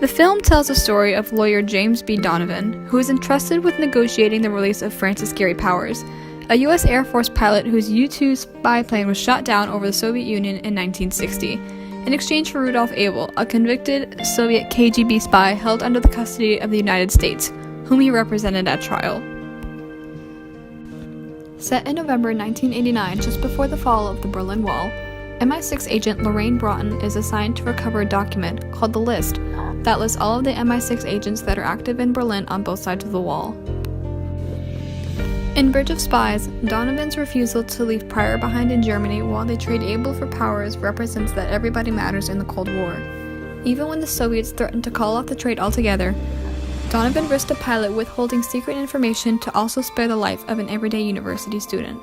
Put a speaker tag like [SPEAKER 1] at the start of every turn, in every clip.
[SPEAKER 1] The film tells the story of lawyer James B. Donovan, who is entrusted with negotiating the release of Francis Gary Powers, a U.S. Air Force pilot whose U-2 spy plane was shot down over the Soviet Union in 1960, in exchange for Rudolf Abel, a convicted Soviet KGB spy held under the custody of the United States, whom he represented at trial. Set in November 1989, just before the fall of the Berlin Wall, MI6 agent Lorraine Broughton is assigned to recover a document called the List that lists all of the MI6 agents that are active in Berlin on both sides of the wall. In Bridge of Spies, Donovan's refusal to leave Pryor behind in Germany while they trade Abel for Powers represents that everybody matters in the Cold War. Even when the Soviets threatened to call off the trade altogether, Donovan risked a pilot withholding secret information to also spare the life of an everyday university student.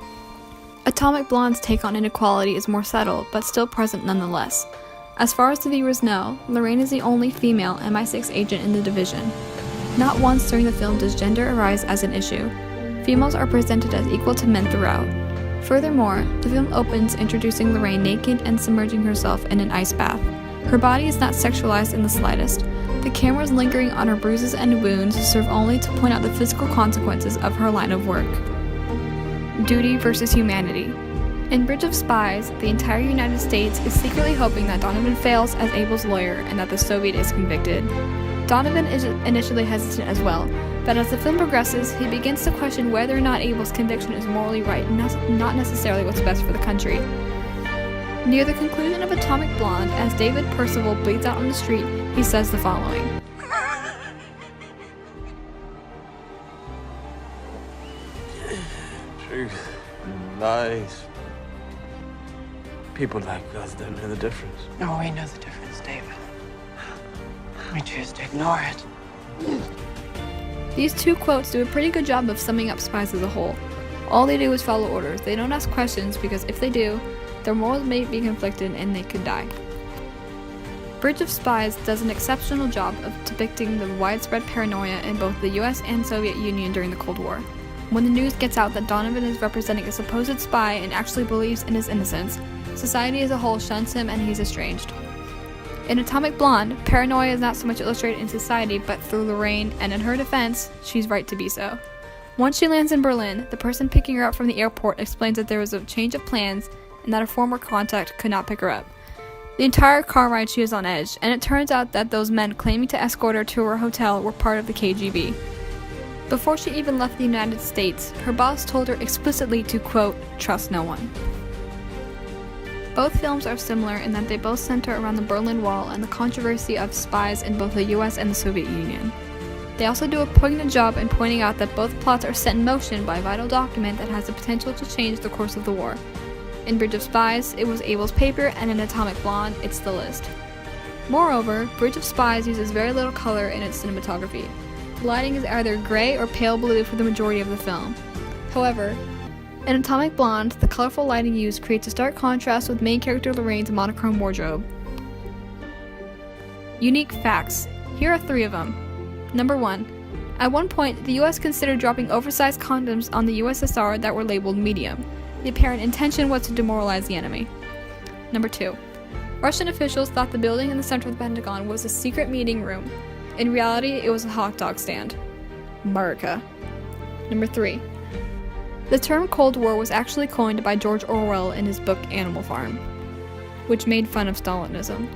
[SPEAKER 1] Atomic Blonde's take on inequality is more subtle, but still present nonetheless. As far as the viewers know, Lorraine is the only female MI6 agent in the division. Not once during the film does gender arise as an issue. Females are presented as equal to men throughout. Furthermore, the film opens introducing Lorraine naked and submerging herself in an ice bath. Her body is not sexualized in the slightest. The cameras lingering on her bruises and wounds serve only to point out the physical consequences of her line of work. Duty versus humanity. In Bridge of Spies, the entire United States is secretly hoping that Donovan fails as Abel's lawyer and that the Soviet is convicted. Donovan is initially hesitant as well, but as the film progresses, he begins to question whether or not Abel's conviction is morally right, not necessarily what's best for the country. Near the conclusion of Atomic Blonde, as David Percival bleeds out on the street, he says the following.
[SPEAKER 2] Truth, lies. People like us don't know the difference.
[SPEAKER 3] No, we know the difference, David. We choose to ignore it.
[SPEAKER 1] These two quotes do a pretty good job of summing up spies as a whole. All they do is follow orders. They don't ask questions because if they do, their morals may be conflicted and they could die. Bridge of Spies does an exceptional job of depicting the widespread paranoia in both the US and Soviet Union during the Cold War. When the news gets out that Donovan is representing a supposed spy and actually believes in his innocence, society as a whole shuns him and he's estranged. In Atomic Blonde, paranoia is not so much illustrated in society but through Lorraine, and in her defense, she's right to be so. Once she lands in Berlin, the person picking her up from the airport explains that there was a change of plans and that a former contact could not pick her up. The entire car ride she is on edge, and it turns out that those men claiming to escort her to her hotel were part of the KGB. Before she even left the United States, her boss told her explicitly to, quote, trust no one. Both films are similar in that they both center around the Berlin Wall and the controversy of spies in both the US and the Soviet Union. They also do a poignant job in pointing out that both plots are set in motion by a vital document that has the potential to change the course of the war. In Bridge of Spies, it was Abel's paper, and in Atomic Blonde, it's the List. Moreover, Bridge of Spies uses very little color in its cinematography. The lighting is either gray or pale blue for the majority of the film. However, in Atomic Blonde, the colorful lighting used creates a stark contrast with main character Lorraine's monochrome wardrobe. Unique facts. Here are 3 of them. Number 1. At one point, the US considered dropping oversized condoms on the USSR that were labeled medium. The apparent intention was to demoralize the enemy. Number 2. Russian officials thought the building in the center of the Pentagon was a secret meeting room. In reality, it was a hot dog stand. America. Number 3. The term Cold War was actually coined by George Orwell in his book Animal Farm, which made fun of Stalinism.